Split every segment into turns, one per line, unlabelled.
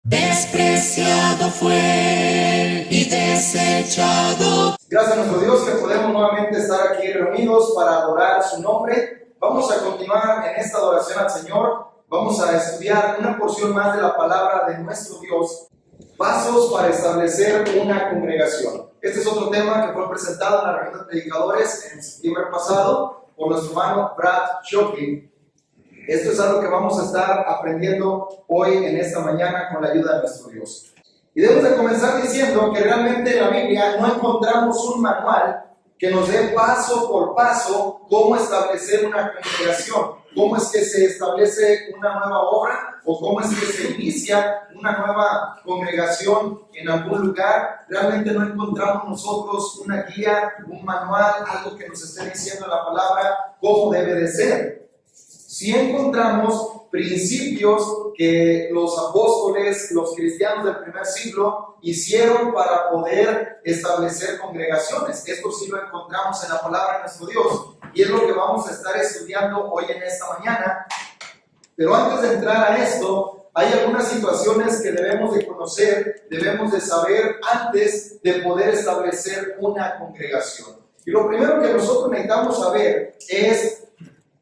Despreciado fue y desechado.
Gracias a nuestro Dios que podemos nuevamente estar aquí reunidos para adorar su nombre. Vamos a continuar en esta adoración al Señor. Vamos a estudiar una porción más de la palabra de nuestro Dios. Pasos para establecer una congregación. Este es otro tema que fue presentado en la reunión de predicadores en septiembre pasado por nuestro hermano Brad Shockley. Esto es algo que vamos a estar aprendiendo hoy en esta mañana con la ayuda de nuestro Dios. Y debemos de comenzar diciendo que realmente en la Biblia no encontramos un manual que nos dé paso por paso cómo establecer una congregación, cómo es que se establece una nueva obra o cómo es que se inicia una nueva congregación en algún lugar. Realmente no encontramos nosotros una guía, un manual, algo que nos esté diciendo en la palabra cómo debe de ser. Si encontramos principios que los apóstoles, los cristianos del primer siglo hicieron para poder establecer congregaciones. Esto sí lo encontramos en la palabra de nuestro Dios y es lo que vamos a estar estudiando hoy en esta mañana. Pero antes de entrar a esto, hay algunas situaciones que debemos de conocer, debemos de saber antes de poder establecer una congregación. Y lo primero que nosotros necesitamos saber es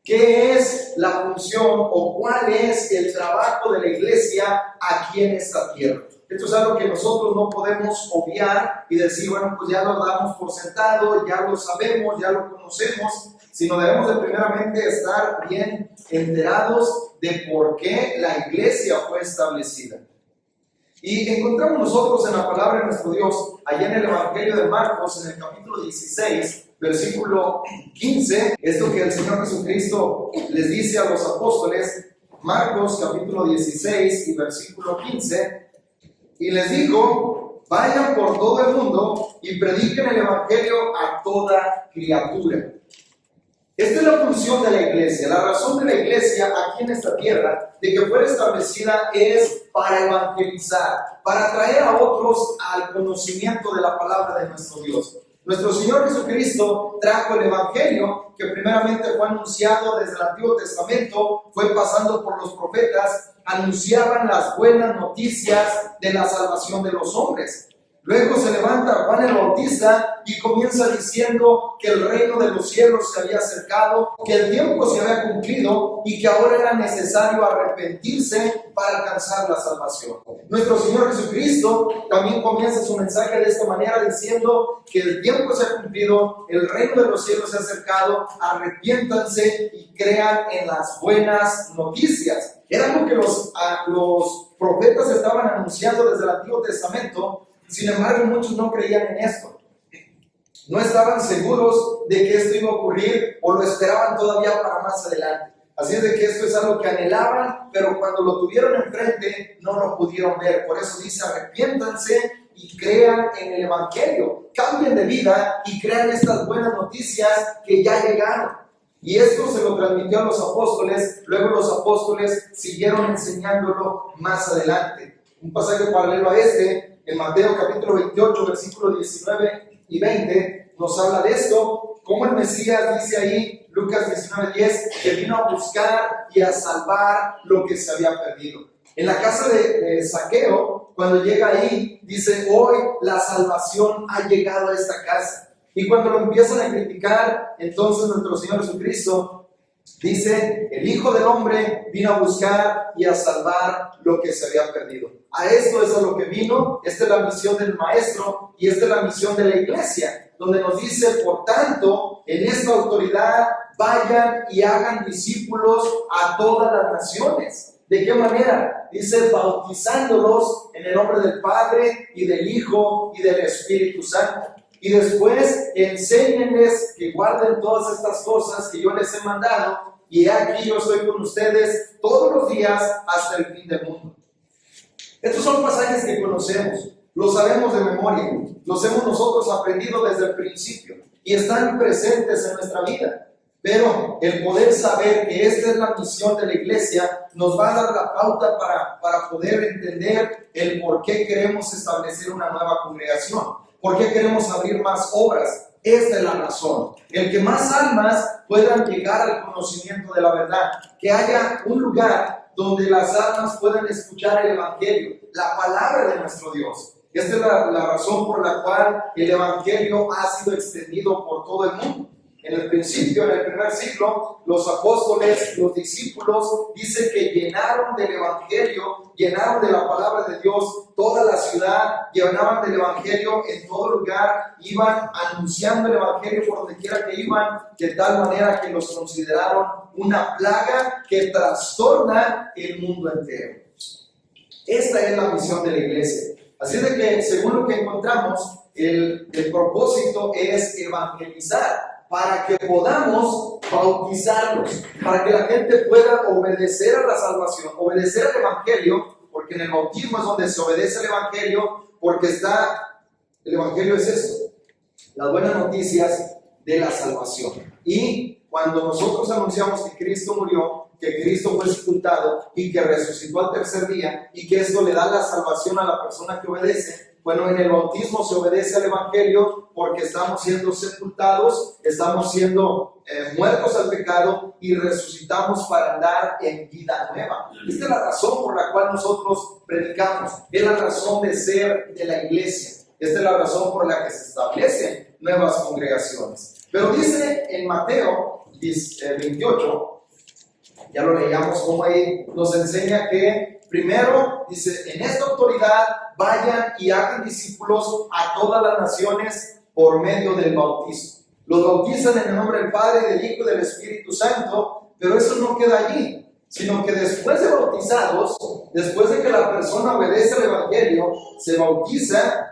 ¿qué es la función o cuál es el trabajo de la iglesia aquí en esta tierra? Esto es algo que nosotros no podemos obviar y decir, bueno, pues ya lo damos por sentado, ya lo sabemos, ya lo conocemos, sino debemos de primeramente estar bien enterados de por qué la iglesia fue establecida. Y encontramos nosotros en la palabra de nuestro Dios, allá en el Evangelio de Marcos, en el capítulo 16, versículo 15, esto que el Señor Jesucristo les dice a los apóstoles, Marcos capítulo 16 y versículo 15, y les dijo, vayan por todo el mundo y prediquen el Evangelio a toda criatura. Esta es la función de la iglesia. La razón de la iglesia aquí en esta tierra, de que fuera establecida, es para evangelizar, para traer a otros al conocimiento de la palabra de nuestro Dios. Nuestro Señor Jesucristo trajo el Evangelio, que primeramente fue anunciado desde el Antiguo Testamento, fue pasando por los profetas, anunciaban las buenas noticias de la salvación de los hombres. Luego se levanta Juan el Bautista y comienza diciendo que el reino de los cielos se había acercado, que el tiempo se había cumplido y que ahora era necesario arrepentirse para alcanzar la salvación. Nuestro Señor Jesucristo también comienza su mensaje de esta manera diciendo que el tiempo se ha cumplido, el reino de los cielos se ha acercado, arrepiéntanse y crean en las buenas noticias. Era algo que los profetas estaban anunciando desde el Antiguo Testamento. Sin embargo, muchos no creían en esto. No estaban seguros de que esto iba a ocurrir o lo esperaban todavía para más adelante. Así es de que esto es algo que anhelaban, pero cuando lo tuvieron enfrente no lo pudieron ver. Por eso dice, arrepiéntanse y crean en el Evangelio. Cambien de vida y crean estas buenas noticias que ya llegaron. Y esto se lo transmitió a los apóstoles. Luego los apóstoles siguieron enseñándolo más adelante. Un pasaje paralelo a este, en Mateo capítulo 28, versículos 19 y 20, nos habla de esto, como el Mesías dice ahí, Lucas 19:10, que vino a buscar y a salvar lo que se había perdido. En la casa de Zaqueo, cuando llega ahí, dice, hoy la salvación ha llegado a esta casa. Y cuando lo empiezan a criticar, entonces nuestro Señor Jesucristo dice, el Hijo del Hombre vino a buscar y a salvar lo que se había perdido. A esto es a lo que vino. Esta es la misión del Maestro y esta es la misión de la iglesia, donde nos dice, por tanto, en esta autoridad vayan y hagan discípulos a todas las naciones. ¿De qué manera? Dice, bautizándolos en el nombre del Padre y del Hijo y del Espíritu Santo. Y después enséñenles que guarden todas estas cosas que yo les he mandado, y aquí yo estoy con ustedes todos los días hasta el fin del mundo. Estos son pasajes que conocemos, los sabemos de memoria, los hemos nosotros aprendido desde el principio y están presentes en nuestra vida. Pero el poder saber que esta es la misión de la iglesia nos va a dar la pauta para poder entender el por qué queremos establecer una nueva congregación. ¿Por qué queremos abrir más obras? Esta es la razón. El que más almas puedan llegar al conocimiento de la verdad. Que haya un lugar donde las almas puedan escuchar el Evangelio, la palabra de nuestro Dios. Esta es la razón por la cual el Evangelio ha sido extendido por todo el mundo. En el principio, en el primer siglo, los apóstoles, los discípulos, dice que llenaron del Evangelio, llenaron de la palabra de Dios toda la ciudad, llenaban del Evangelio en todo lugar, iban anunciando el Evangelio por donde quiera que iban, de tal manera que los consideraron una plaga que trastorna el mundo entero. Esta es la misión de la iglesia. Así de que, según lo que encontramos, el propósito es evangelizar, para que podamos bautizarlos, para que la gente pueda obedecer a la salvación, obedecer al Evangelio, porque en el bautismo es donde se obedece al Evangelio, porque el Evangelio es esto, las buenas noticias de la salvación. Y cuando nosotros anunciamos que Cristo murió, que Cristo fue sepultado y que resucitó al tercer día, y que esto le da la salvación a la persona que obedece, bueno, en el bautismo se obedece al Evangelio porque estamos siendo sepultados, estamos siendo muertos al pecado y resucitamos para andar en vida nueva. Esta es la razón por la cual nosotros predicamos, es la razón de ser de la iglesia, esta es la razón por la que se establecen nuevas congregaciones. Pero dice en Mateo 28, ya lo leíamos, como ahí nos enseña que primero, dice, en esta autoridad vayan y hagan discípulos a todas las naciones por medio del bautismo. Los bautizan en el nombre del Padre, del Hijo y del Espíritu Santo, pero eso no queda allí, sino que después de bautizados, después de que la persona obedece al Evangelio, se bautiza,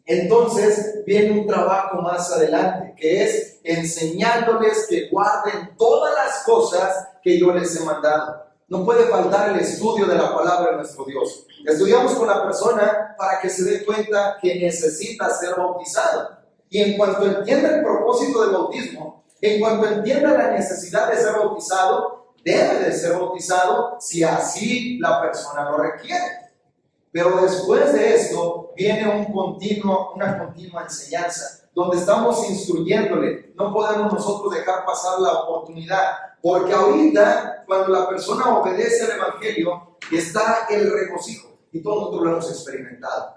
entonces viene un trabajo más adelante, que es enseñándoles que guarden todas las cosas que yo les he mandado. No puede faltar el estudio de la palabra de nuestro Dios. Estudiamos con la persona para que se dé cuenta que necesita ser bautizado. Y en cuanto entienda el propósito del bautismo, en cuanto entienda la necesidad de ser bautizado, debe de ser bautizado si así la persona lo requiere. Pero después de esto viene una continua enseñanza, donde estamos instruyéndole. No podemos nosotros dejar pasar la oportunidad, porque ahorita, cuando la persona obedece al Evangelio, está el regocijo, y todos nosotros lo hemos experimentado.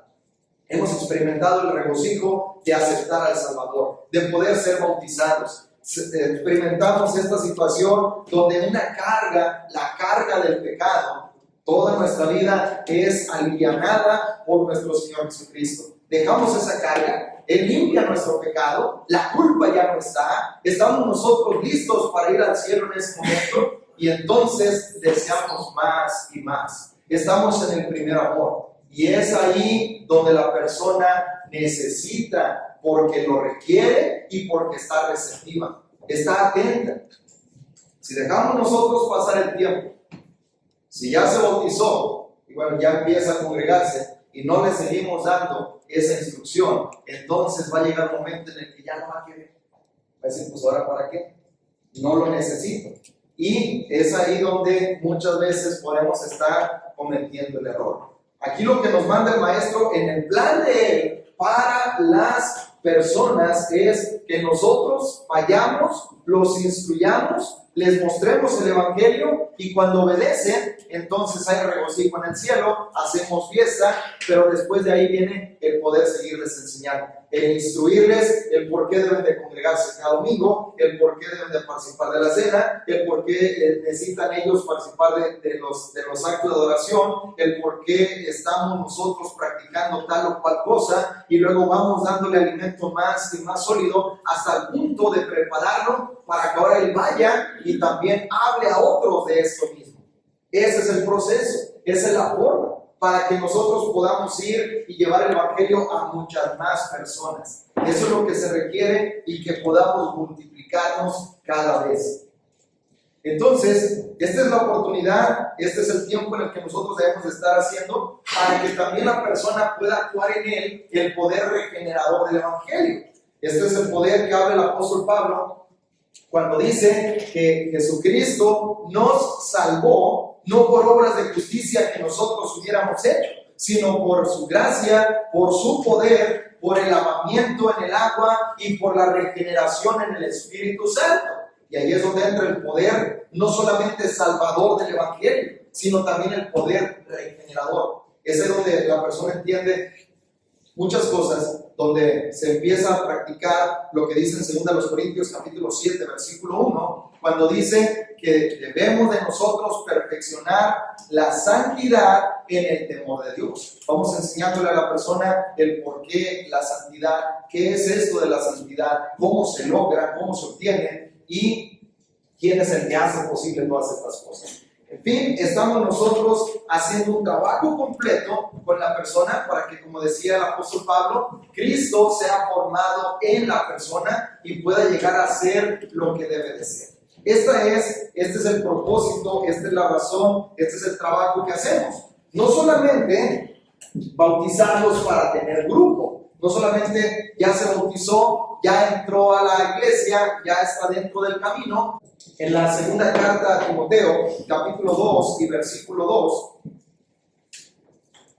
Hemos experimentado el regocijo de aceptar al Salvador, de poder ser bautizados. Experimentamos esta situación donde la carga del pecado, toda nuestra vida es alivianada por nuestro Señor Jesucristo. Dejamos esa carga, Él limpia nuestro pecado, la culpa ya no está, estamos nosotros listos para ir al cielo en ese momento y entonces deseamos más y más. Estamos en el primer amor y es ahí donde la persona necesita porque lo requiere y porque está receptiva, está atenta. Si dejamos nosotros pasar el tiempo, si ya se bautizó y bueno, ya empieza a congregarse y no le seguimos dando esa instrucción, entonces va a llegar un momento en el que ya no va a querer. Va a decir, pues ahora ¿para qué? No lo necesito. Y es ahí donde muchas veces podemos estar cometiendo el error. Aquí lo que nos manda el maestro en el plan de él para las personas es que nosotros vayamos, los instruyamos, les mostremos el Evangelio y cuando obedecen, entonces hay regocijo en el cielo, hacemos fiesta, pero después de ahí viene el poder seguirles enseñando, el instruirles el por qué deben de congregarse cada domingo, el por qué deben de participar de la cena, el por qué necesitan ellos participar de los actos de adoración, el por qué estamos nosotros practicando tal o cual cosa y luego vamos dándole alimento más y más sólido hasta el punto de prepararlo para que ahora él vaya y también hable a otros de esto mismo. Ese es el proceso, esa es la forma para que nosotros podamos ir y llevar el Evangelio a muchas más personas. Eso es lo que se requiere y que podamos multiplicarnos cada vez. Entonces, esta es la oportunidad, este es el tiempo en el que nosotros debemos de estar haciendo para que también la persona pueda actuar en él el poder regenerador del Evangelio. Este es el poder que habla el apóstol Pablo cuando dice que Jesucristo nos salvó no por obras de justicia que nosotros hubiéramos hecho, sino por su gracia, por su poder, por el lavamiento en el agua y por la regeneración en el Espíritu Santo. Y ahí es donde entra el poder, no solamente salvador del Evangelio, sino también el poder regenerador. Ese es donde la persona entiende muchas cosas, donde se empieza a practicar lo que dice en 2 Corintios capítulo 7, versículo 1, cuando dice que debemos de nosotros perfeccionar la santidad en el temor de Dios. Vamos enseñándole a la persona el por qué la santidad, qué es esto de la santidad, cómo se logra, cómo se obtiene y quién es el que hace posible todas estas cosas. En fin, estamos nosotros haciendo un trabajo completo con la persona para que, como decía el apóstol Pablo, Cristo sea formado en la persona y pueda llegar a ser lo que debe de ser. Este es el propósito, esta es la razón, este es el trabajo que hacemos. No solamente bautizarlos para tener grupo, no solamente ya se bautizó, ya entró a la iglesia, ya está dentro del camino. En la segunda carta a Timoteo, capítulo 2 y versículo 2,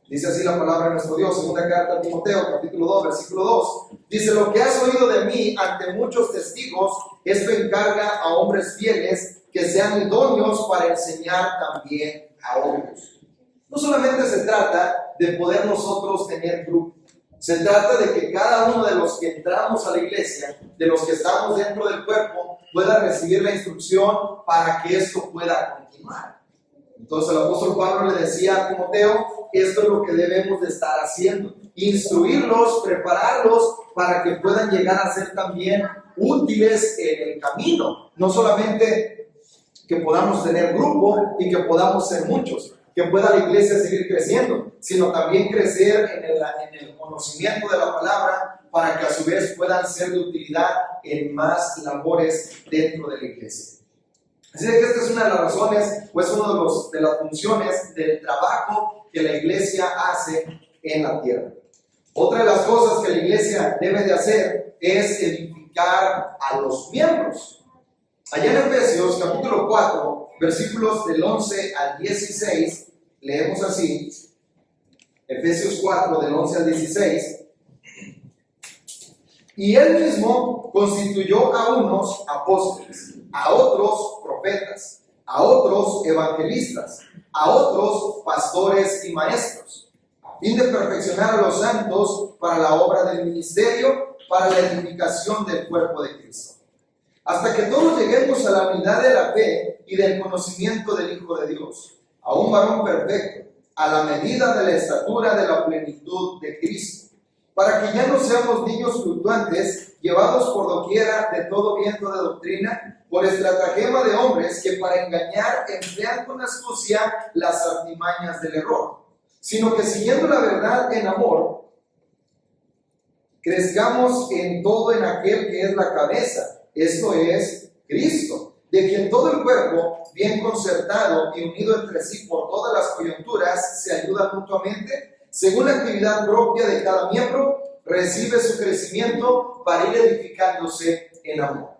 dice así la palabra de nuestro Dios. Segunda carta a Timoteo, capítulo 2, versículo 2, dice: lo que has oído de mí ante muchos testigos, esto encarga a hombres fieles que sean idóneos para enseñar también a otros. No solamente se trata de poder nosotros tener grupo, se trata de que cada uno de los que entramos a la iglesia, de los que estamos dentro del cuerpo, pueda recibir la instrucción para que esto pueda continuar. Entonces el apóstol Pablo le decía a Timoteo, esto es lo que debemos de estar haciendo, instruirlos, prepararlos para que puedan llegar a ser también útiles en el camino. No solamente que podamos tener grupo y que podamos ser muchos, que pueda la iglesia seguir creciendo, sino también crecer en el conocimiento de la palabra para que a su vez puedan ser de utilidad en más labores dentro de la iglesia. Así que esta es una de las razones, o es una de las funciones del trabajo que la iglesia hace en la tierra. Otra de las cosas que la iglesia debe de hacer es edificar a los miembros. Allá en Efesios capítulo 4, versículos del 11 al 16, leemos así, Efesios 4, del 11 al 16, y él mismo constituyó a unos apóstoles, a otros profetas, a otros evangelistas, a otros pastores y maestros, a fin de perfeccionar a los santos para la obra del ministerio, para la edificación del cuerpo de Cristo, hasta que todos lleguemos a la unidad de la fe y del conocimiento del Hijo de Dios, a un varón perfecto, a la medida de la estatura de la plenitud de Cristo, para que ya no seamos niños fluctuantes, llevados por doquiera de todo viento de doctrina, por estratagema de hombres que para engañar emplean con astucia las artimañas del error, sino que siguiendo la verdad en amor, crezcamos en todo en aquel que es la cabeza, esto es Cristo, de quien todo el cuerpo, bien concertado y unido entre sí por todas las coyunturas, se ayuda mutuamente, según la actividad propia de cada miembro, recibe su crecimiento para ir edificándose en amor.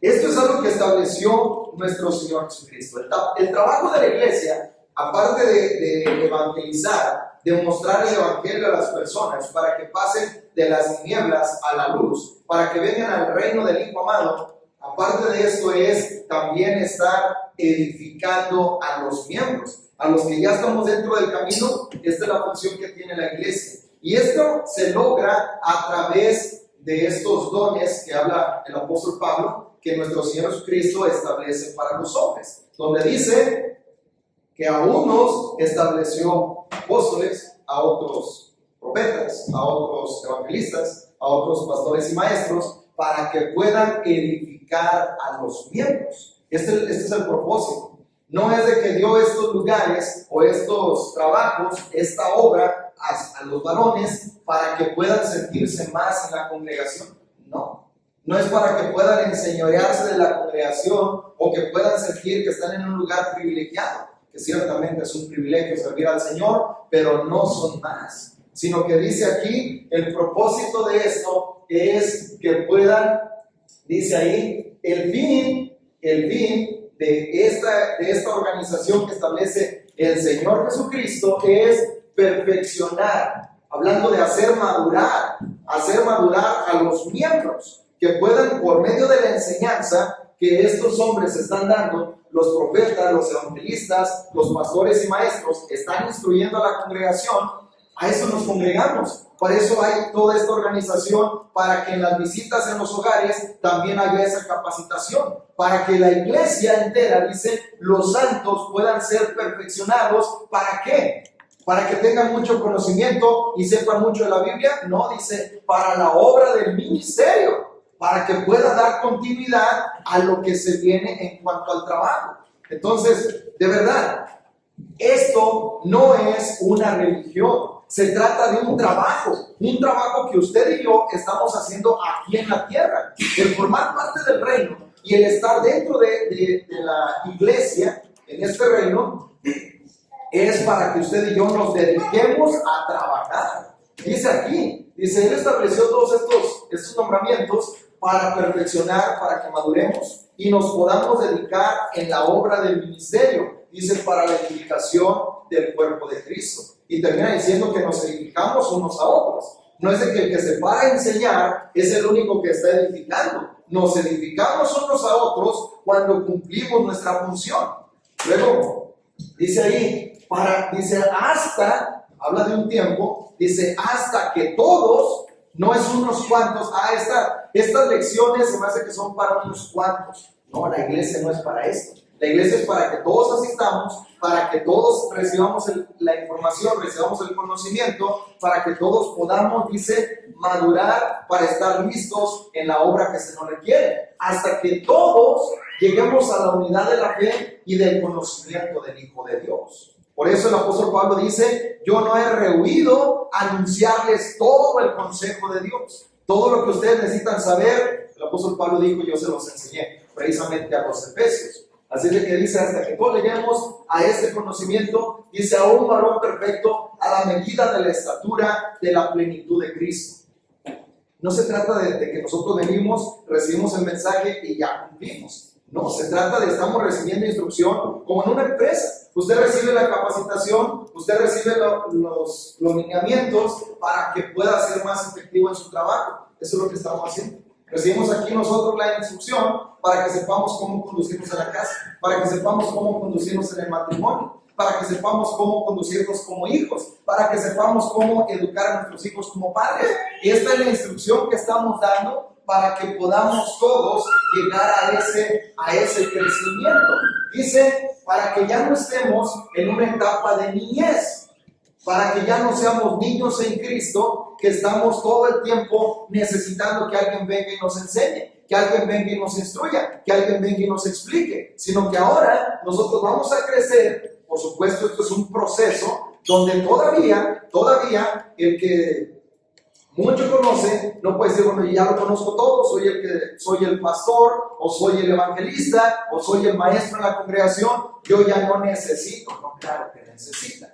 Esto es algo que estableció nuestro Señor Jesucristo. El trabajo de la iglesia, aparte de evangelizar, de mostrar el evangelio a las personas para que pasen de las tinieblas a la luz, para que vengan al reino del Hijo amado, aparte de esto es también estar edificando a los miembros, a los que ya estamos dentro del camino. Esta es la función que tiene la iglesia. Y esto se logra a través de estos dones que habla el apóstol Pablo, que nuestro Señor Jesucristo establece para los hombres, donde dice que a unos estableció apóstoles, a otros profetas, a otros evangelistas, a otros pastores y maestros, para que puedan edificar a los miembros. Este es el propósito. No es de que dio estos lugares o estos trabajos, esta obra a los varones para que puedan sentirse más en la congregación. No. No es para que puedan enseñorearse de la congregación o que puedan sentir que están en un lugar privilegiado, que ciertamente es un privilegio servir al Señor, pero no son más. Sino que dice aquí, el propósito de esto es que puedan, dice ahí, el fin de esta organización que establece el Señor Jesucristo es perfeccionar, hablando de hacer madurar a los miembros que puedan, por medio de la enseñanza que estos hombres están dando, los profetas, los evangelistas, los pastores y maestros están instruyendo a la congregación. A eso nos congregamos. Para eso hay toda esta organización, para que en las visitas en los hogares también haya esa capacitación, para que la iglesia entera, dice, los santos puedan ser perfeccionados. ¿Para qué? Para que tengan mucho conocimiento y sepan mucho de la Biblia. No, dice, para la obra del ministerio, para que pueda dar continuidad a lo que se viene en cuanto al trabajo. Entonces, de verdad, esto no es una religión. Se trata de un trabajo que usted y yo estamos haciendo aquí en la tierra. El formar parte del reino y el estar dentro de la iglesia, en este reino, es para que usted y yo nos dediquemos a trabajar. Dice aquí, dice, Él estableció todos estos nombramientos para perfeccionar, para que maduremos y nos podamos dedicar en la obra del ministerio. Dice, para la edificación del cuerpo de Cristo. Y termina diciendo que nos edificamos unos a otros. No es de que el que se para a enseñar es el único que está edificando. Nos edificamos unos a otros cuando cumplimos nuestra función. Luego, dice ahí, dice hasta, habla de un tiempo, dice hasta que todos, no es unos cuantos. Estas lecciones se me hace que son para unos cuantos. No, la iglesia no es para esto. La iglesia es para que todos asistamos, para que todos recibamos la información, recibamos el conocimiento, para que todos podamos, dice, madurar para estar listos en la obra que se nos requiere, hasta que todos lleguemos a la unidad de la fe y del conocimiento del Hijo de Dios. Por eso el apóstol Pablo dice, yo no he rehuido anunciarles todo el consejo de Dios. Todo lo que ustedes necesitan saber, el apóstol Pablo dijo, yo se los enseñé precisamente a los efesios. Así es que dice, hasta que todos lleguemos a este conocimiento, dice, a un varón perfecto, a la medida de la estatura de la plenitud de Cristo. No se trata de que nosotros venimos, recibimos el mensaje y ya cumplimos. No, se trata de estamos recibiendo instrucción como en una empresa. Usted recibe la capacitación, usted recibe los lineamientos para que pueda ser más efectivo en su trabajo. Eso es lo que estamos haciendo. Recibimos aquí nosotros la instrucción para que sepamos cómo conducirnos en la casa, para que sepamos cómo conducirnos en el matrimonio, para que sepamos cómo conducirnos como hijos, para que sepamos cómo educar a nuestros hijos como padres. Y esta es la instrucción que estamos dando para que podamos todos llegar a ese crecimiento. Dice, para que ya no estemos en una etapa de niñez, para que ya no seamos niños en Cristo, que estamos todo el tiempo necesitando que alguien venga y nos enseñe, que alguien venga y nos instruya, que alguien venga y nos explique, sino que ahora nosotros vamos a crecer. Por supuesto, esto es un proceso donde todavía el que mucho conoce no puede decir, bueno, ya lo conozco todo, soy el pastor, o soy el evangelista, o soy el maestro en la congregación, yo ya no necesito. No, claro que necesita.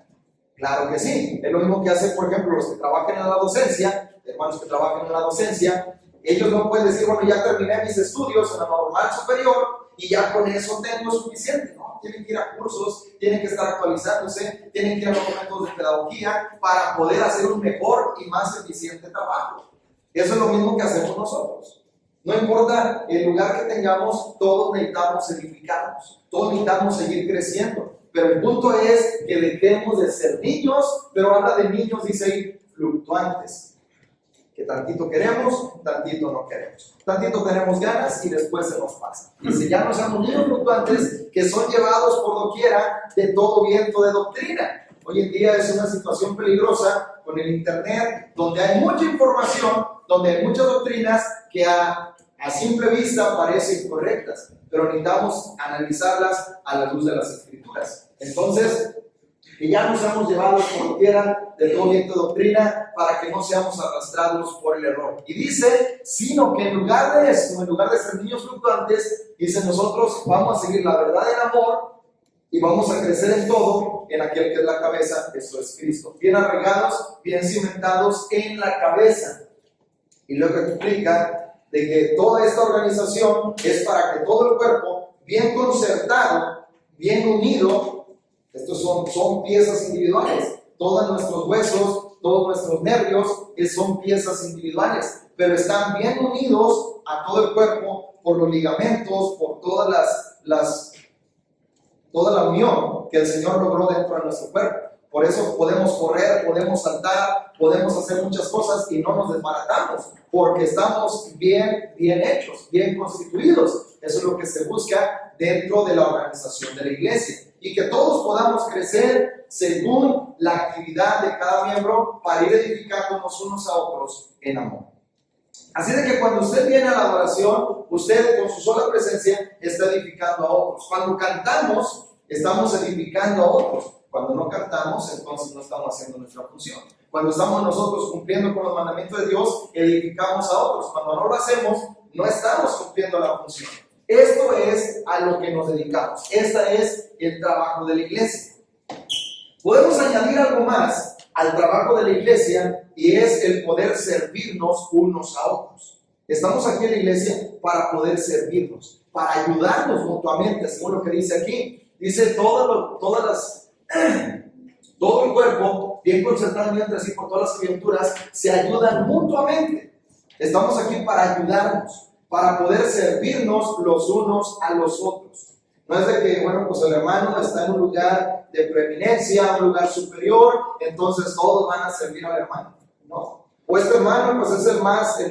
Claro que sí. Es lo mismo que hacen, por ejemplo, los que trabajan en la docencia, hermanos que trabajan en la docencia. Ellos no pueden decir, bueno, ya terminé mis estudios en la normal superior y ya con eso tengo suficiente. No, tienen que ir a cursos, tienen que estar actualizándose, tienen que ir a los momentos de pedagogía para poder hacer un mejor y más eficiente trabajo. Eso es lo mismo que hacemos nosotros. No importa el lugar que tengamos, todos necesitamos edificarnos, todos necesitamos seguir creciendo. Pero el punto es que dejemos de ser niños, pero habla de niños, dice ahí, fluctuantes. Que tantito queremos, tantito no queremos. Tantito tenemos ganas y después se nos pasa. Dice, ya no seamos niños fluctuantes que son llevados por doquiera de todo viento de doctrina. Hoy en día es una situación peligrosa con el internet, donde hay mucha información, donde hay muchas doctrinas que a simple vista parecen correctas, pero necesitamos analizarlas a la luz de las Escrituras. Entonces, que ya no seamos llevados por doquiera de todo viento de doctrina para que no seamos arrastrados por el error. Y dice, sino que en lugar de eso, en lugar de ser niños fluctuantes, dice, nosotros vamos a seguir la verdad en amor y vamos a crecer en todo en aquel que es la cabeza, eso es Cristo. Bien arraigados, bien cimentados en la cabeza. Y luego explica de que toda esta organización es para que todo el cuerpo, bien concertado, bien unido, Estos son piezas individuales. Todos nuestros huesos, todos nuestros nervios son piezas individuales, pero están bien unidos a todo el cuerpo por los ligamentos, por toda la unión que el Señor logró dentro de nuestro cuerpo. Por eso podemos correr, podemos saltar, podemos hacer muchas cosas y no nos desbaratamos, porque estamos bien hechos, bien constituidos. Eso es lo que se busca dentro de la organización de la iglesia. Y que todos podamos crecer según la actividad de cada miembro para ir edificándonos unos a otros en amor. Así de que cuando usted viene a la adoración, usted con su sola presencia está edificando a otros. Cuando cantamos, estamos edificando a otros. Cuando no cantamos, entonces no estamos haciendo nuestra función. Cuando estamos nosotros cumpliendo con los mandamientos de Dios, edificamos a otros. Cuando no lo hacemos, no estamos cumpliendo la función. Esto es a lo que nos dedicamos. Este es el trabajo de la iglesia. Podemos añadir algo más al trabajo de la iglesia y es el poder servirnos unos a otros. Estamos aquí en la iglesia para poder servirnos, para ayudarnos mutuamente, según lo que dice aquí. Dice todo el cuerpo, bien concentrado entre sí por todas las coyunturas, se ayudan mutuamente. Estamos aquí para ayudarnos, para poder servirnos los unos a los otros. No es de que, bueno, pues el hermano está en un lugar de preeminencia, un lugar superior, entonces todos van a servir al hermano, ¿no? O este hermano, pues es el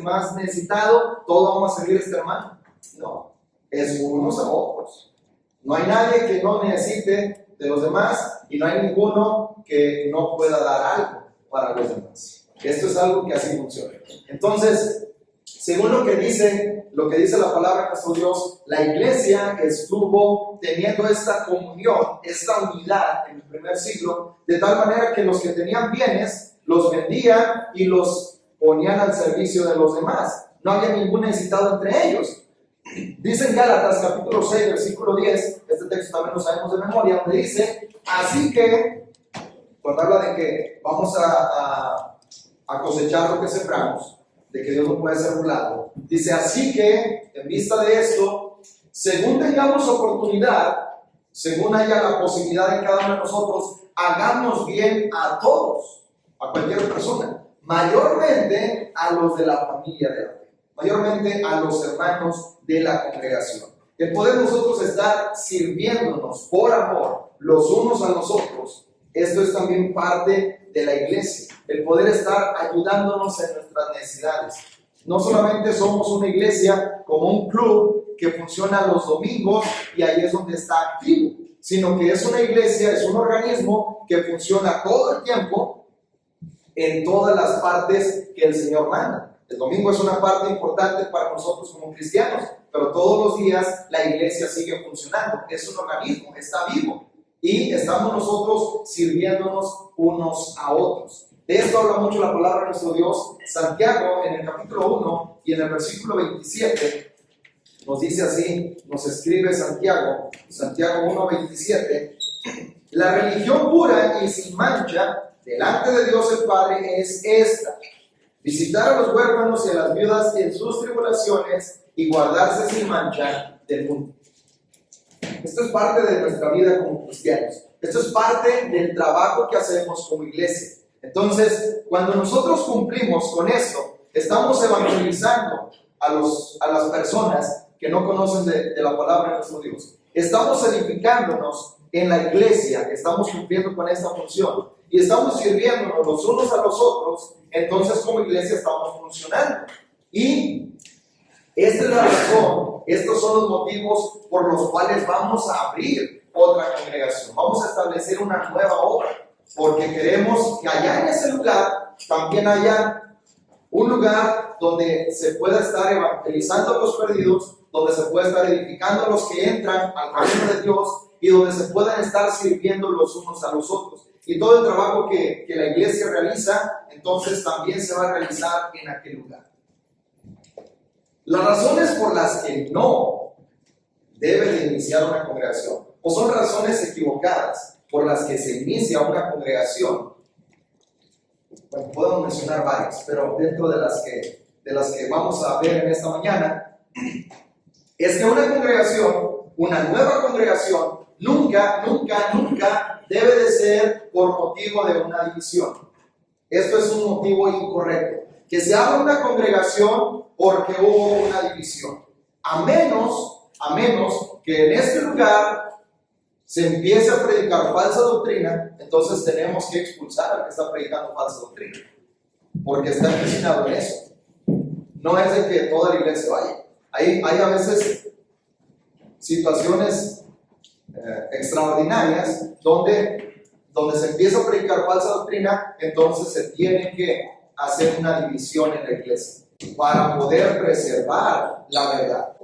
más necesitado, todos vamos a servir a este hermano. No, es unos a otros. No hay nadie que no necesite de los demás y no hay ninguno que no pueda dar algo para los demás. Esto es algo que así funciona. Entonces, según lo que dice la palabra de nuestro Dios, la iglesia estuvo teniendo esta comunión, esta unidad en el primer siglo, de tal manera que los que tenían bienes los vendían y los ponían al servicio de los demás. No había ningún necesitado entre ellos. Dice en Gálatas capítulo 6, versículo 10, este texto también lo sabemos de memoria, donde dice, así que, cuando habla de que vamos a cosechar lo que sembramos, de que Dios no puede ser burlado, dice, así que, en vista de esto, según tengamos oportunidad, según haya la posibilidad en cada uno de nosotros, hagamos bien a todos, a cualquier persona, mayormente a los de la familia de la fe, mayormente a los hermanos de la congregación. El poder nosotros estar sirviéndonos por amor los unos a los otros, esto es también parte de la iglesia, el poder estar ayudándonos en nuestras necesidades. No solamente somos una iglesia como un club que funciona los domingos y ahí es donde está activo, sino que es una iglesia, es un organismo que funciona todo el tiempo en todas las partes que el Señor manda. El domingo es una parte importante para nosotros como cristianos, pero todos los días la iglesia sigue funcionando. Es un organismo, está vivo y estamos nosotros sirviéndonos unos a otros. De esto habla mucho la palabra de nuestro Dios. Santiago, en el capítulo 1 y en el versículo 27, nos dice así, nos escribe Santiago 1:27, la religión pura y sin mancha delante de Dios el Padre es esta: visitar a los huérfanos y a las viudas en sus tribulaciones y guardarse sin mancha del mundo. Esto es parte de nuestra vida como cristianos. Esto es parte del trabajo que hacemos como iglesia. Entonces, cuando nosotros cumplimos con esto, estamos evangelizando a las personas que no conocen de la palabra de nuestro Dios. Estamos edificándonos en la iglesia, estamos cumpliendo con esta función y estamos sirviéndonos los unos a los otros. Entonces, como iglesia estamos funcionando. Y esta es la razón, estos son los motivos por los cuales vamos a abrir otra congregación. Vamos a establecer una nueva obra, porque queremos que allá en ese lugar también haya un lugar donde se pueda estar evangelizando a los perdidos, donde se pueda estar edificando a los que entran al camino de Dios y donde se puedan estar sirviendo los unos a los otros. Y todo el trabajo que la iglesia realiza, entonces también se va a realizar en aquel lugar. Las razones por las que no debe de iniciar una congregación, o son razones equivocadas por las que se inicia una congregación, bueno, podemos mencionar varias, pero dentro de las que vamos a ver en esta mañana, es que una congregación, una nueva congregación, nunca, nunca, nunca debe de ser por motivo de una división. Esto es un motivo incorrecto. Que se haga una congregación porque hubo una división. A menos que en este lugar se empiece a predicar falsa doctrina, entonces tenemos que expulsar al que está predicando falsa doctrina. Porque está empecinado en eso. No es de que toda la iglesia vaya. Hay a veces situaciones extraordinarias donde se empieza a predicar falsa doctrina, entonces se tiene que hacer una división en la iglesia para poder preservar la verdad.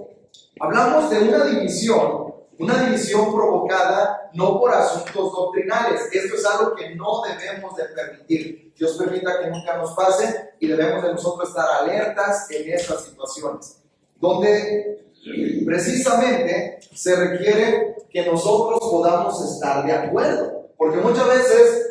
Hablamos de una división provocada no por asuntos doctrinales. Esto es algo que no debemos de permitir. Dios permita que nunca nos pase y debemos de nosotros estar alertas en estas situaciones, donde precisamente se requiere que nosotros podamos estar de acuerdo, porque muchas veces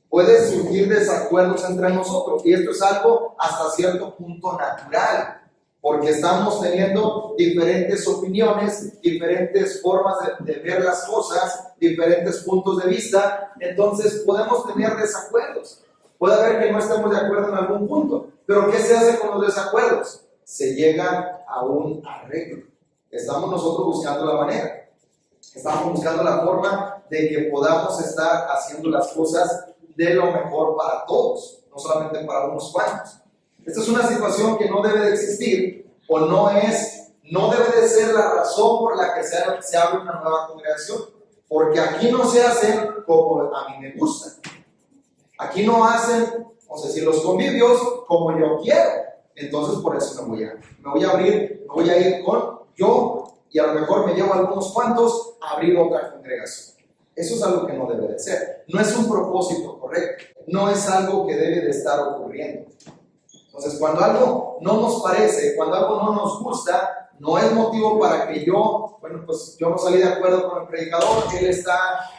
puede surgir desacuerdos entre nosotros y esto es algo hasta cierto punto natural, porque estamos teniendo diferentes opiniones, diferentes formas de ver las cosas, diferentes puntos de vista, entonces podemos tener desacuerdos. Puede haber que no estemos de acuerdo en algún punto, pero ¿qué se hace con los desacuerdos? Se llega a un arreglo. Estamos nosotros buscando la manera, estamos buscando la forma de que podamos estar haciendo las cosas de lo mejor para todos, no solamente para unos cuantos. Esta es una situación que no debe de existir o no debe de ser la razón por la que se abre una nueva congregación, porque aquí no se hacen como a mí me gusta. Aquí no hacen, vamos a decir, los convivios como yo quiero. Entonces por eso me voy a ir con yo y a lo mejor me llevo a algunos cuantos a abrir otra congregación. Eso es algo que no debe de ser. No es un propósito correcto. No es algo que debe de estar ocurriendo. Entonces, cuando algo no nos parece, cuando algo no nos gusta, no es motivo para que yo no salí de acuerdo con el predicador, él está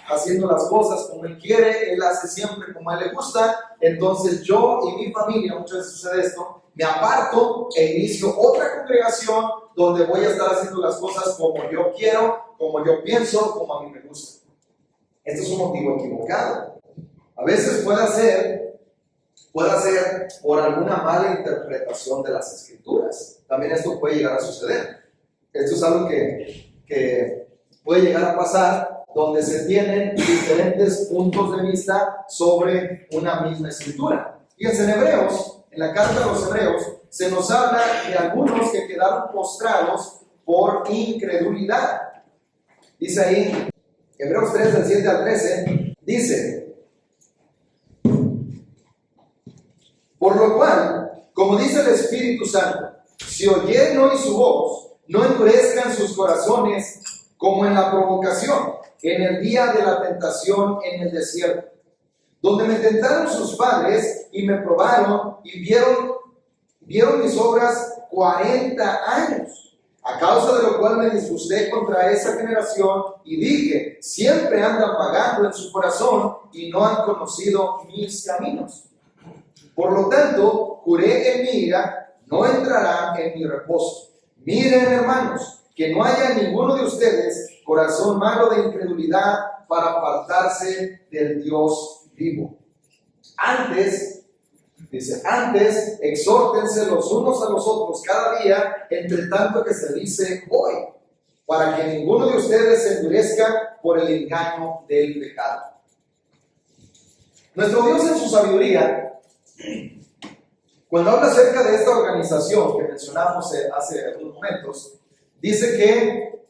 haciendo las cosas como él quiere, él hace siempre como a él le gusta, entonces yo y mi familia, muchas veces sucede esto, me aparto e inicio otra congregación donde voy a estar haciendo las cosas como yo quiero, como yo pienso, como a mí me gusta. Esto es un motivo equivocado. A veces puede ser por alguna mala interpretación de las escrituras. También esto puede llegar a suceder. Esto es algo que puede llegar a pasar donde se tienen diferentes puntos de vista sobre una misma escritura. Fíjense, en Hebreos, en la carta a los Hebreos, se nos habla de algunos que quedaron postrados por incredulidad. Dice ahí, Hebreos 3, del 7 al 13, dice: por lo cual, como dice el Espíritu Santo, si oyeren hoy su voz, no endurezcan sus corazones como en la provocación, en el día de la tentación en el desierto, donde me tentaron sus padres y me probaron y vieron mis obras 40 años. A causa de lo cual me disgusté contra esa generación y dije, siempre andan vagando en su corazón y no han conocido mis caminos. Por lo tanto, juré en mi ira, no entrarán en mi reposo. Miren, hermanos, que no haya ninguno de ustedes corazón malo de incredulidad para apartarse del Dios vivo. Antes, exhórtense los unos a los otros cada día, entre tanto que se dice hoy, para que ninguno de ustedes se endurezca por el engaño del pecado. Nuestro Dios en su sabiduría, cuando habla acerca de esta organización que mencionamos hace algunos momentos, dice que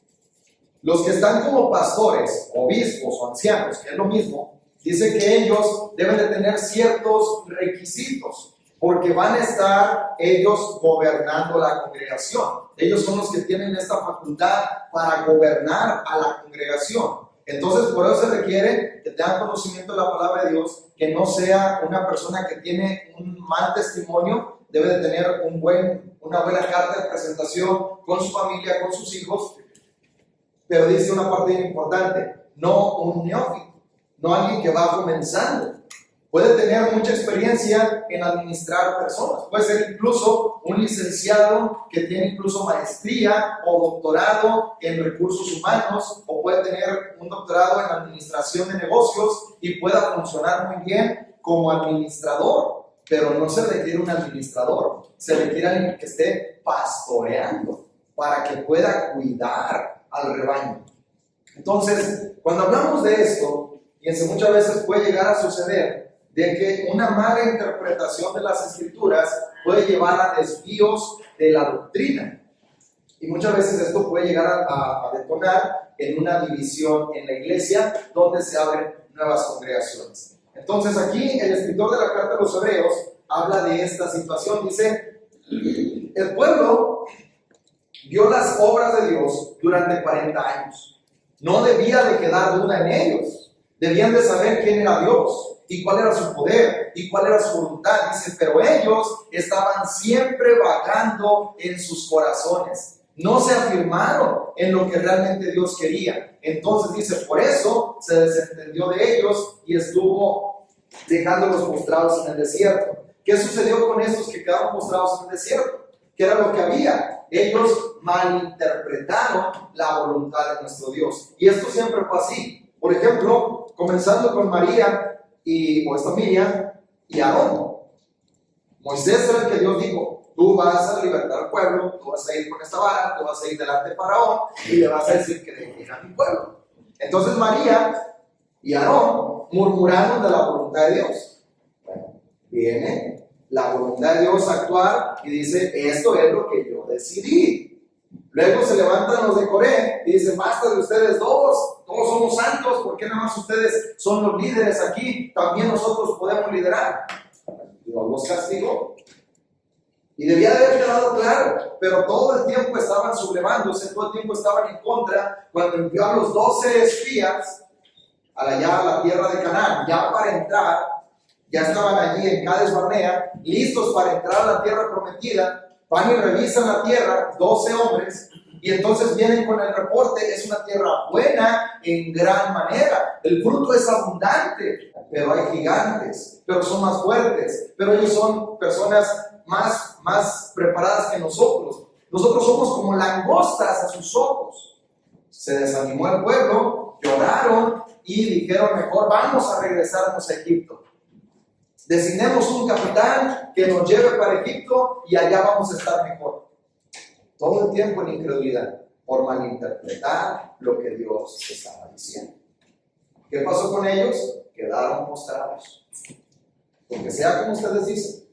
los que están como pastores, obispos o ancianos, que es lo mismo, dice que ellos deben de tener ciertos requisitos, porque van a estar ellos gobernando la congregación. Ellos son los que tienen esta facultad para gobernar a la congregación. Entonces, por eso se requiere que tengan conocimiento de la palabra de Dios, que no sea una persona que tiene un mal testimonio, debe de tener una buena carta de presentación con su familia, con sus hijos, pero dice una parte importante, no un neófito, no alguien que va comenzando. puede tener mucha experiencia en administrar personas, puede ser incluso un licenciado que tiene incluso maestría o doctorado en recursos humanos, o puede tener un doctorado en administración de negocios y pueda funcionar muy bien como administrador, pero no se requiere un administrador, se requiere alguien que esté pastoreando para que pueda cuidar al rebaño. Entonces, cuando hablamos de esto, fíjense, muchas veces puede llegar a suceder de que una mala interpretación de las escrituras puede llevar a desvíos de la doctrina. Y muchas veces esto puede llegar a detonar en una división en la iglesia donde se abren nuevas congregaciones. Entonces aquí el escritor de la carta de los Hebreos habla de esta situación. Dice, el pueblo vio las obras de Dios durante 40 años. No debía de quedar duda en ellos. Debían de saber quién era Dios y cuál era su poder y cuál era su voluntad. Dice, pero ellos estaban siempre vagando en sus corazones. No se afirmaron en lo que realmente Dios quería. Entonces dice, por eso se desentendió de ellos y estuvo dejándolos postrados en el desierto. ¿Qué sucedió con estos que quedaron postrados en el desierto? ¿Qué era lo que había? Ellos malinterpretaron la voluntad de nuestro Dios. Y esto siempre fue así. Por ejemplo, comenzando con María o esta Miriam y Aarón. Moisés era el que Dios dijo, tú vas a libertar al pueblo, tú vas a ir con esta vara, tú vas a ir delante de Faraón y le vas a decir que deje a mi pueblo. Entonces María y Aarón murmuraron de la voluntad de Dios. Bueno, viene la voluntad de Dios a actuar y dice, esto es lo que yo decidí. Luego se levantan los de Coré y dicen, basta de ustedes dos, todos somos santos, ¿por qué nada más ustedes son los líderes aquí? También nosotros podemos liderar. Dios los castigó. Y debía de haber quedado claro, pero todo el tiempo estaban sublevándose, todo el tiempo estaban en contra. Cuando envió a los 12 espías allá a la tierra de Canaán, ya para entrar, ya estaban allí en Cades Barnea, listos para entrar a la tierra prometida. Van y revisan la tierra, 12 hombres, y entonces vienen con el reporte, es una tierra buena en gran manera, el fruto es abundante, pero hay gigantes, pero son más fuertes, pero ellos son personas más preparadas que nosotros. Nosotros somos como langostas a sus ojos. Se desanimó el pueblo, lloraron y dijeron, mejor vamos a regresarnos a Egipto. Designemos un capitán que nos lleve para Egipto y allá vamos a estar mejor. Todo el tiempo en incredulidad, por malinterpretar lo que Dios estaba diciendo. ¿Qué pasó con ellos? Quedaron postrados. Porque sea como ustedes dicen,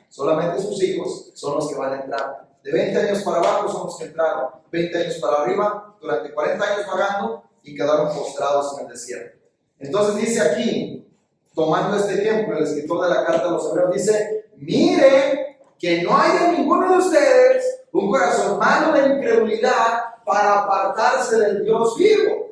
solamente sus hijos son los que van a entrar. De 20 años para abajo son los que entraron. 20 años para arriba, durante 40 años vagando y quedaron postrados en el desierto. Entonces dice aquí, tomando este ejemplo, el escritor de la carta a los Hebreos dice, miren que no hay en ninguno de ustedes un corazón malo de incredulidad para apartarse del Dios vivo.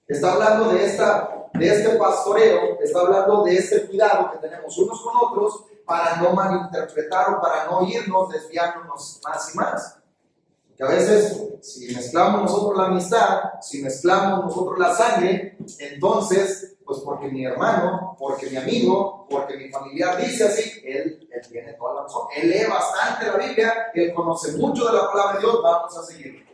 Está hablando de este pastoreo, está hablando de este cuidado que tenemos unos con otros para no malinterpretar o para no irnos desviándonos más y más. Porque a veces, si mezclamos nosotros la amistad, si mezclamos nosotros la sangre, entonces, pues porque mi hermano, porque mi amigo, porque mi familiar dice así, él tiene toda la razón. Él lee bastante la Biblia, él conoce mucho de la palabra de Dios, vamos a seguirlo.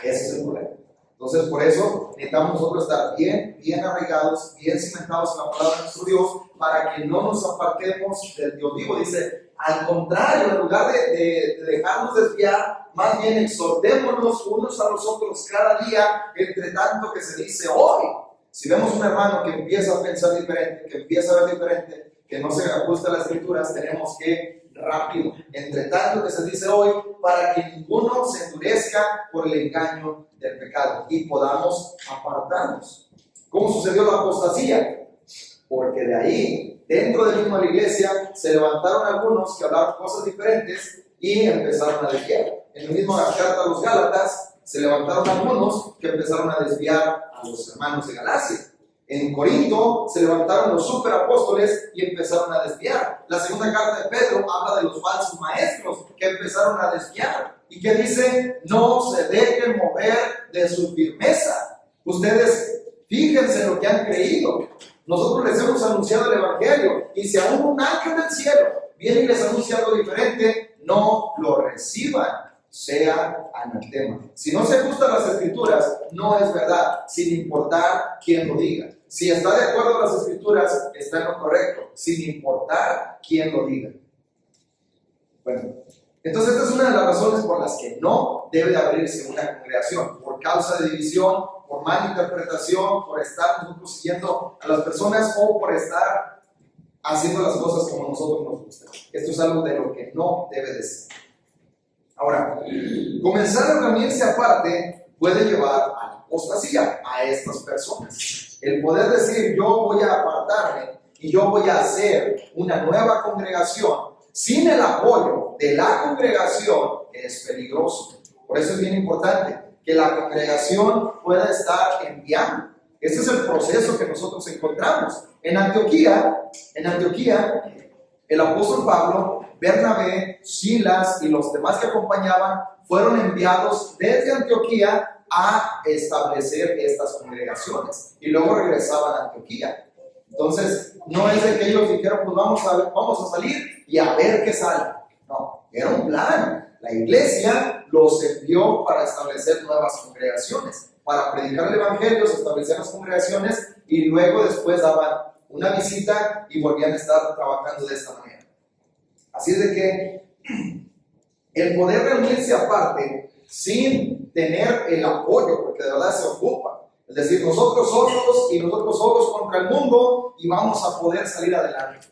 Ese es el problema. Entonces, por eso necesitamos nosotros estar bien arraigados, bien cimentados en la palabra de nuestro Dios, para que no nos apartemos del Dios vivo. Dice, al contrario, en lugar de dejarnos desviar, más bien exhortémonos unos a los otros cada día, entre tanto que se dice hoy. Si vemos un hermano que empieza a pensar diferente, que empieza a ver diferente, que no se ajusta a las escrituras, tenemos que rápido, entre tanto que se dice hoy, para que ninguno se endurezca por el engaño del pecado y podamos apartarnos. ¿Cómo sucedió la apostasía? Porque de ahí, dentro del mismo de la iglesia, se levantaron algunos que hablaban cosas diferentes y empezaron a desviar. En el mismo carta a los Gálatas, se levantaron algunos que empezaron a desviar a los hermanos de Galacia. En Corinto se levantaron los superapóstoles y empezaron a desviar. La segunda carta de Pedro habla de los falsos maestros que empezaron a desviar. ¿Y qué dice? No se dejen mover de su firmeza. Ustedes fíjense en lo que han creído. Nosotros les hemos anunciado el Evangelio, y si aún un ángel del cielo viene y les anuncia algo diferente, no lo reciban, sea anatema. Si no se ajustan las Escrituras, no es verdad, sin importar quién lo diga. Si está de acuerdo a las Escrituras, está en lo correcto, sin importar quién lo diga. Bueno, entonces esta es una de las razones por las que no debe de abrirse una congregación, por causa de división, por mala interpretación, por estar nosotros siguiendo a las personas o por estar haciendo las cosas como a nosotros nos gusta. Esto es algo de lo que no debe de ser. Ahora, comenzar a reunirse aparte puede llevar a la apostasía a estas personas. El poder decir yo voy a apartarme y yo voy a hacer una nueva congregación sin el apoyo de la congregación es peligroso. Por eso es bien importante que la congregación pueda estar enviando. Ese es el proceso que nosotros encontramos. En Antioquía, el apóstol Pablo, Bernabé, Silas y los demás que acompañaban fueron enviados desde Antioquía a establecer estas congregaciones y luego regresaban a Antioquía. Entonces, no es de que ellos dijeron, pues vamos a salir y a ver qué sale. No, era un plan. La iglesia los envió para establecer nuevas congregaciones, para predicar el evangelio, se establecían las congregaciones y luego después daban una visita y volvían a estar trabajando de esta manera. Así es de que el poder reunirse aparte sin tener el apoyo, porque de verdad se ocupa. Es decir, nosotros solos contra el mundo y vamos a poder salir adelante.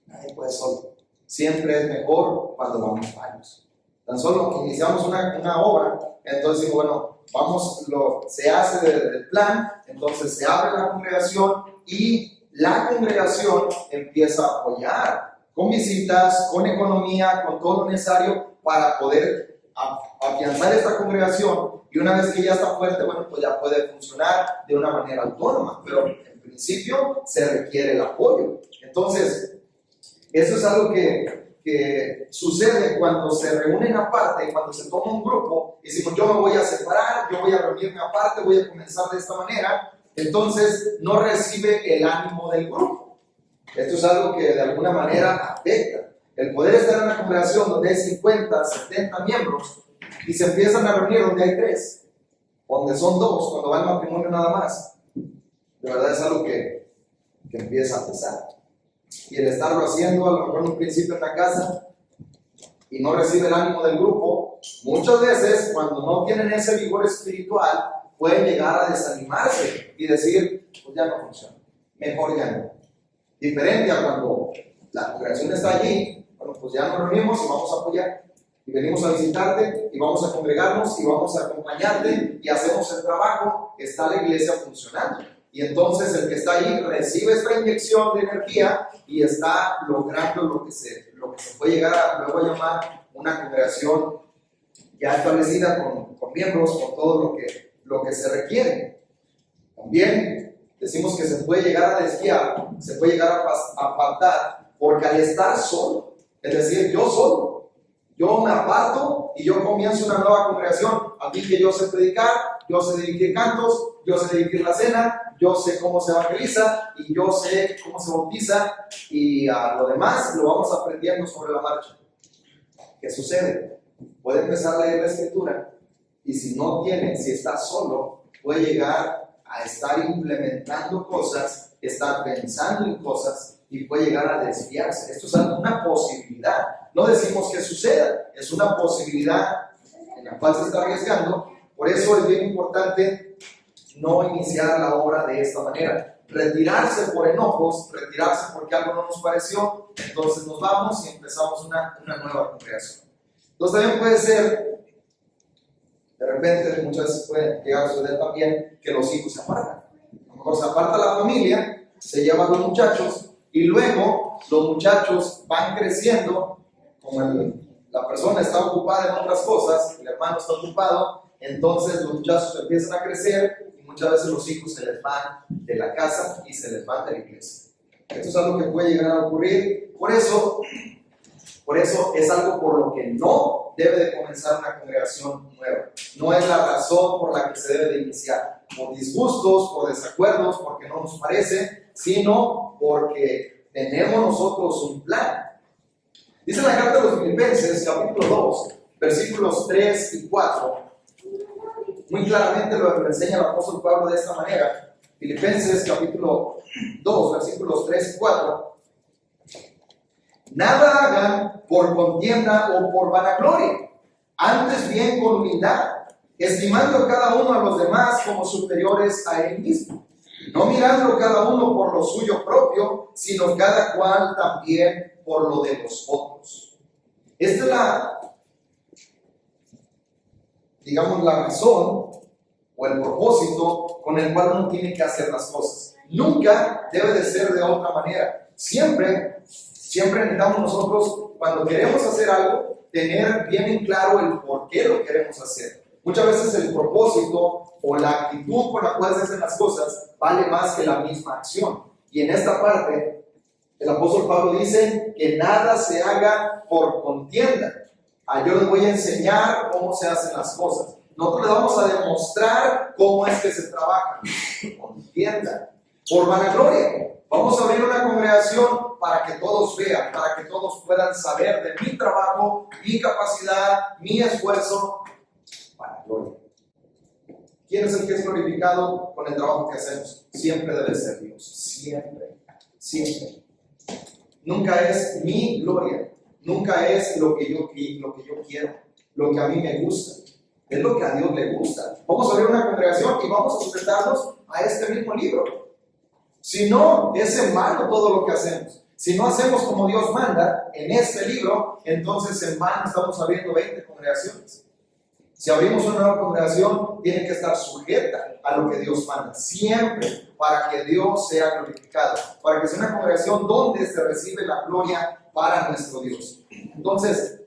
Nadie puede solo. Siempre es mejor cuando vamos varios. Tan solo que iniciamos una obra, entonces digo, bueno, se hace del plan, entonces se abre la congregación y la congregación empieza a apoyar con visitas, con economía, con todo lo necesario para poder afianzar esta congregación, y una vez que ya está fuerte, bueno, pues ya puede funcionar de una manera autónoma, pero en principio se requiere el apoyo. Entonces, eso es algo que sucede cuando se reúnen aparte, cuando se toma un grupo y decimos, yo me voy a separar, yo voy a reunirme aparte, voy a comenzar de esta manera, entonces no recibe el ánimo del grupo. Esto es algo que de alguna manera afecta. El poder estar en una congregación donde hay 50, 70 miembros y se empiezan a reunir donde hay 3, donde son 2, cuando va el matrimonio nada más. De verdad es algo que empieza a pesar. Y el estarlo haciendo, a lo mejor en un principio en la casa, y no recibe el ánimo del grupo, muchas veces cuando no tienen ese vigor espiritual, pueden llegar a desanimarse y decir, pues ya no funciona, mejor ya no. Diferente a cuando la congregación está allí, bueno, pues ya nos reunimos y vamos a apoyar, y venimos a visitarte, y vamos a congregarnos, y vamos a acompañarte, y hacemos el trabajo, está la iglesia funcionando. Y entonces el que está ahí recibe esta inyección de energía y está logrando lo que se puede llegar a luego llamar una congregación ya establecida con miembros, con todo lo que se requiere. También decimos que se puede llegar a desviar, se puede llegar a apartar, porque al estar solo, es decir, yo me aparto y yo comienzo una nueva congregación, aquí que yo sé predicar, yo sé dirigir cantos, yo sé dirigir la cena, yo sé cómo se evangeliza y yo sé cómo se bautiza, y lo demás lo vamos aprendiendo sobre la marcha. ¿Qué sucede? Puede empezar a leer la escritura y si está solo, puede llegar a estar implementando cosas, estar pensando en cosas y puede llegar a desviarse. Esto es una posibilidad. No decimos que suceda, es una posibilidad en la cual se está arriesgando. Por eso es bien importante no iniciar la obra de esta manera. Retirarse por enojos, retirarse porque algo no nos pareció, entonces nos vamos y empezamos una nueva congregación. Entonces también puede ser, de repente, muchas veces puede llegar a suceder también que los hijos se apartan. A lo mejor se aparta la familia, se llevan los muchachos y luego los muchachos van creciendo, como la persona está ocupada en otras cosas, el hermano está ocupado, entonces los muchachos empiezan a crecer y muchas veces los hijos se les van de la casa y se les van de la iglesia. Esto es algo que puede llegar a ocurrir. Por eso es algo por lo que no debe de comenzar una congregación nueva. No es la razón por la que se debe de iniciar, por disgustos, por desacuerdos, porque no nos parece, sino porque tenemos nosotros un plan. Dice la carta de los Filipenses, capítulo 2, versículos 3 y 4, muy claramente lo enseña el apóstol Pablo de esta manera. Filipenses, capítulo 2, versículos 3 y 4. Nada hagan por contienda o por vanagloria, antes bien con humildad, estimando cada uno a los demás como superiores a él mismo, no mirando cada uno por lo suyo propio, sino cada cual también por lo de los otros. Esta es la razón o el propósito con el cual uno tiene que hacer las cosas. Nunca debe de ser de otra manera. Siempre necesitamos nosotros, cuando queremos hacer algo, tener bien en claro el por qué lo queremos hacer. Muchas veces el propósito o la actitud con la cual se hacen las cosas vale más que la misma acción. Y en esta parte, el apóstol Pablo dice que nada se haga por contienda. Yo les voy a enseñar cómo se hacen las cosas. Nosotros les vamos a demostrar cómo es que se trabaja. Contienda. Por vanagloria. Vamos a abrir una congregación para que todos vean, para que todos puedan saber de mi trabajo, mi capacidad, mi esfuerzo. Vanagloria. ¿Quién es el que es glorificado con el trabajo que hacemos? Siempre debe ser Dios. Siempre. Siempre. Nunca es mi gloria. Nunca es lo que yo quiero, lo que a mí me gusta. Es lo que a Dios le gusta. Vamos a abrir una congregación y vamos a sujetarnos a este mismo libro. Si no, es en vano todo lo que hacemos. Si no hacemos como Dios manda en este libro, entonces en vano estamos abriendo 20 congregaciones. Si abrimos una nueva congregación, tiene que estar sujeta a lo que Dios manda, siempre para que Dios sea glorificado, para que sea una congregación donde se recibe la gloria para nuestro Dios. Entonces,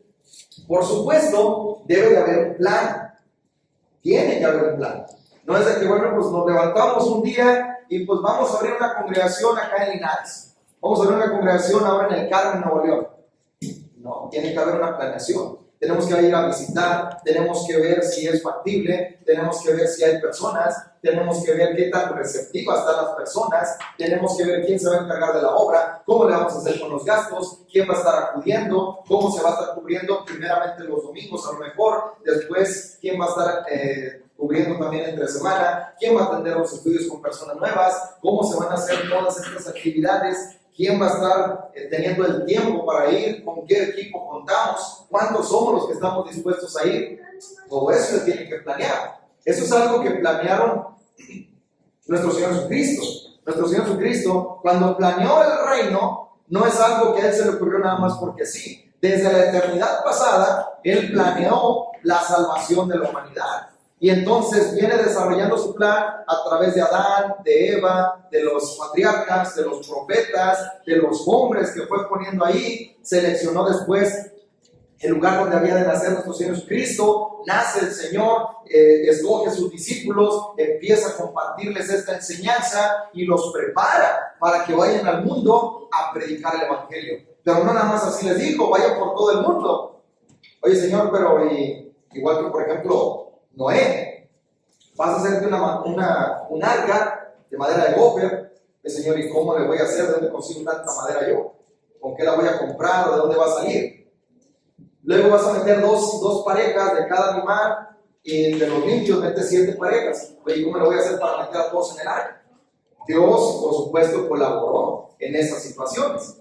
por supuesto, debe de haber un plan. Tiene que haber un plan. No es de que, bueno, pues nos levantamos un día y pues vamos a abrir una congregación acá en Linares. Vamos a abrir una congregación ahora en el Carmen, Nuevo León. No, tiene que haber una planeación. Tenemos que ir a visitar, tenemos que ver si es factible, tenemos que ver si hay personas, tenemos que ver qué tan receptivas están las personas, tenemos que ver quién se va a encargar de la obra, cómo le vamos a hacer con los gastos, quién va a estar acudiendo, cómo se va a estar cubriendo, primeramente los domingos a lo mejor, después quién va a estar cubriendo también entre semana, quién va a atender los estudios con personas nuevas, cómo se van a hacer todas estas actividades. ¿Quién va a estar teniendo el tiempo para ir? ¿Con qué equipo contamos? ¿Cuántos somos los que estamos dispuestos a ir? Todo eso se tiene que planear. Eso es algo que planearon nuestro Señor Jesucristo. Nuestro Señor Jesucristo, cuando planeó el reino, no es algo que a Él se le ocurrió nada más porque sí. Desde la eternidad pasada, Él planeó la salvación de la humanidad. Y entonces viene desarrollando su plan a través de Adán, de Eva, de los patriarcas, de los profetas, de los hombres que fue poniendo ahí. Seleccionó después el lugar donde había de nacer nuestro Señor Jesucristo. Nace el Señor, escoge sus discípulos, empieza a compartirles esta enseñanza y los prepara para que vayan al mundo a predicar el Evangelio. Pero no nada más así les dijo, vayan por todo el mundo. Oye Señor, pero igual que por ejemplo Noé, vas a hacerte un arca de madera de gofer. El Señor, ¿y cómo le voy a hacer? ¿De dónde consigo tanta madera yo? ¿Con qué la voy a comprar? ¿O de dónde va a salir? Luego vas a meter dos parejas de cada animal y de los limpios metes 7 parejas. Oye, ¿cómo le voy a hacer para meter a todos en el arca? Dios, por supuesto, colaboró en esas situaciones.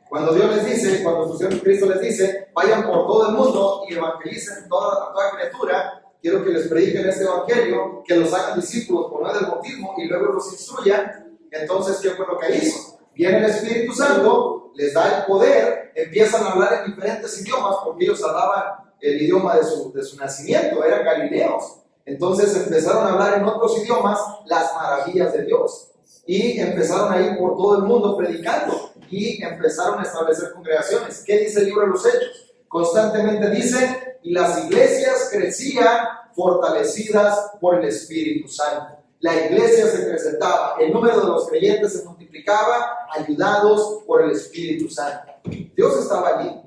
Cuando Dios les dice, cuando nuestro Señor Cristo les dice, vayan por todo el mundo y evangelicen a toda criatura, quiero que les prediquen este evangelio, que los hagan discípulos por medio del bautismo y luego los instruyan. Entonces, ¿qué fue lo que hizo? Viene el Espíritu Santo, les da el poder, empiezan a hablar en diferentes idiomas, porque ellos hablaban el idioma de su nacimiento, eran galileos. Entonces empezaron a hablar en otros idiomas las maravillas de Dios. Y empezaron a ir por todo el mundo predicando y empezaron a establecer congregaciones. ¿Qué dice el libro de los Hechos? Constantemente dice, y las iglesias crecían fortalecidas por el Espíritu Santo. La iglesia se acrecentaba, el número de los creyentes se multiplicaba, ayudados por el Espíritu Santo. Dios estaba allí.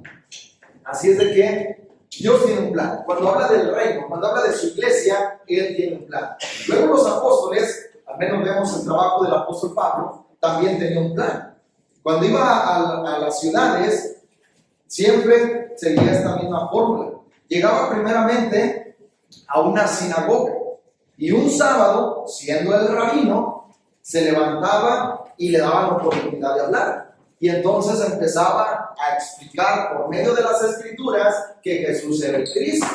Así es de que Dios tiene un plan. Cuando habla del reino, cuando habla de su iglesia, Él tiene un plan. Luego los apóstoles, al menos vemos el trabajo del apóstol Pablo, también tenía un plan. Cuando iba a las ciudades, siempre seguía esta misma fórmula. Llegaba primeramente a una sinagoga y un sábado, siendo el rabino, se levantaba y le daban oportunidad de hablar. Y entonces empezaba a explicar por medio de las escrituras que Jesús era el Cristo.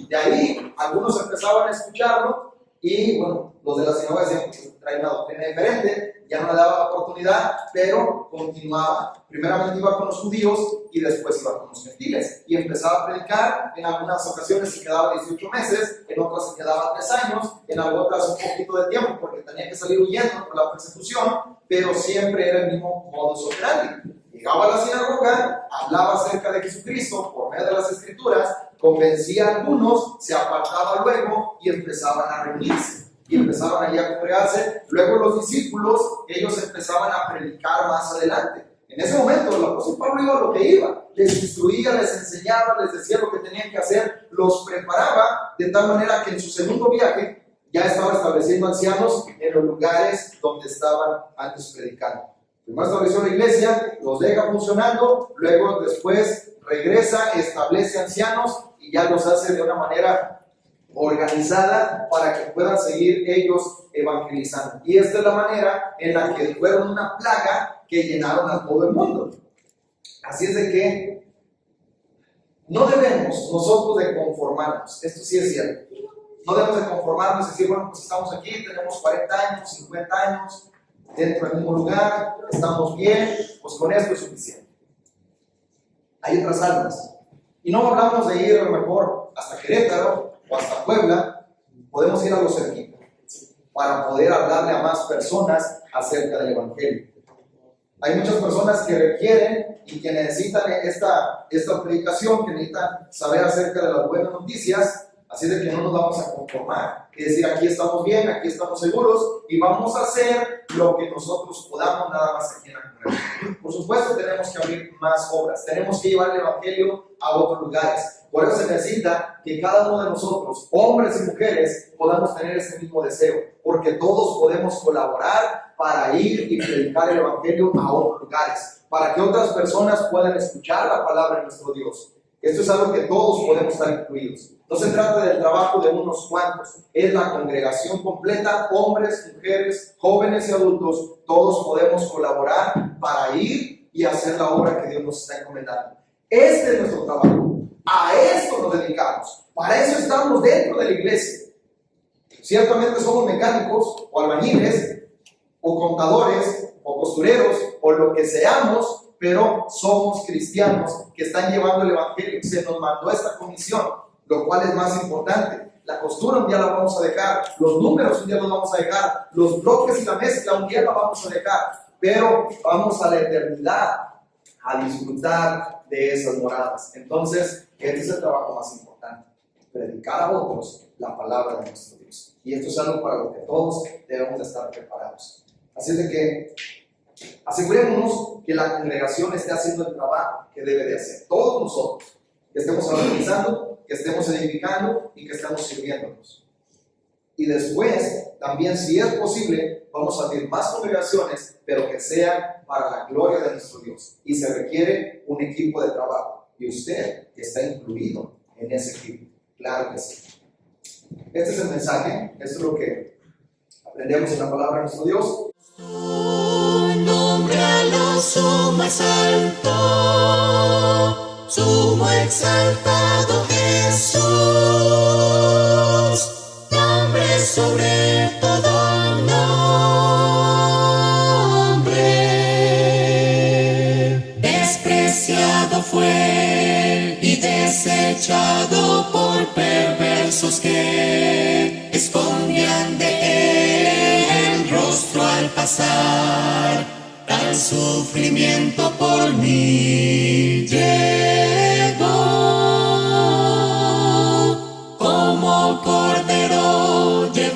De ahí algunos empezaban a escucharlo y bueno, los de la sinagoga decían que trae una doctrina diferente, ya no le daba la oportunidad, pero continuaba. Primeramente iba con los judíos y después iba con los gentiles. Y empezaba a predicar, en algunas ocasiones se quedaba 18 meses, en otras se quedaba 3 años, en otras un poquito de tiempo porque tenía que salir huyendo por la persecución, pero siempre era el mismo modus operandi. Llegaba a la sinagoga, hablaba acerca de Jesucristo por medio de las escrituras, convencía a algunos, se apartaba luego y empezaban a reunirse. Y empezaban allí a congregarse. Luego los discípulos, ellos empezaban a predicar más adelante. En ese momento el apóstol Pablo iba a lo que iba. Les instruía, les enseñaba, les decía lo que tenían que hacer, los preparaba de tal manera que en su segundo viaje ya estaba estableciendo ancianos en los lugares donde estaban antes predicando. Primero estableció la iglesia, los deja funcionando, luego después regresa, establece ancianos y ya los hace de una manera organizada para que puedan seguir ellos evangelizando. Y esta es la manera en la que fueron una plaga que llenaron a todo el mundo. Así es de que no debemos nosotros de conformarnos. Esto sí es cierto. No debemos de conformarnos y decir, bueno, pues estamos aquí, tenemos 40 años, 50 años, dentro del mismo lugar, estamos bien, pues con esto es suficiente. Hay otras almas. Y no hablamos de ir a lo mejor hasta Querétaro o hasta Puebla, podemos ir a lo cerquita para poder hablarle a más personas acerca del Evangelio. Hay muchas personas que requieren y que necesitan esta predicación, que necesitan saber acerca de las buenas noticias, así de que no nos vamos a conformar. Es decir, aquí estamos bien, aquí estamos seguros y vamos a hacer lo que nosotros podamos nada más aquí en la comunidad. Por supuesto, tenemos que abrir más obras, tenemos que llevar el Evangelio a otros lugares. Por eso se necesita que cada uno de nosotros, hombres y mujeres, podamos tener ese mismo deseo, porque todos podemos colaborar para ir y predicar el Evangelio a otros lugares, para que otras personas puedan escuchar la palabra de nuestro Dios. Esto es algo que todos podemos estar incluidos. No se trata del trabajo de unos cuantos, es la congregación completa, hombres, mujeres, jóvenes y adultos, todos podemos colaborar para ir y hacer la obra que Dios nos está encomendando. Este es nuestro trabajo, a esto nos dedicamos, para eso estamos dentro de la iglesia. Ciertamente somos mecánicos o albañiles o contadores o costureros o lo que seamos, pero somos cristianos que están llevando el Evangelio. Se nos mandó esta comisión, lo cual es más importante. La costura un día la vamos a dejar, los números un día los vamos a dejar, los bloques y la mezcla un día la vamos a dejar, pero vamos a la eternidad a disfrutar de esas moradas. Entonces, este es el trabajo más importante, predicar a otros la palabra de nuestro Dios. Y esto es algo para lo que todos debemos de estar preparados. Así es de que asegurémonos que la congregación esté haciendo el trabajo que debe de hacer. Todos nosotros, que estemos organizando, que estemos edificando y que estemos sirviéndonos. Y después, también si es posible, vamos a abrir más congregaciones, pero que sean para la gloria de nuestro Dios. Y se requiere un equipo de trabajo. Y usted está incluido en ese equipo. Claro que sí. Este es el mensaje. Esto es lo que aprendemos en la palabra de nuestro Dios.
Tu nombre a lo sumo es alto, sumo exaltado Jesús, nombre sobre todo nombre. Despreciado fue y desechado por perversos que escondían de él el rostro al pasar, tal sufrimiento por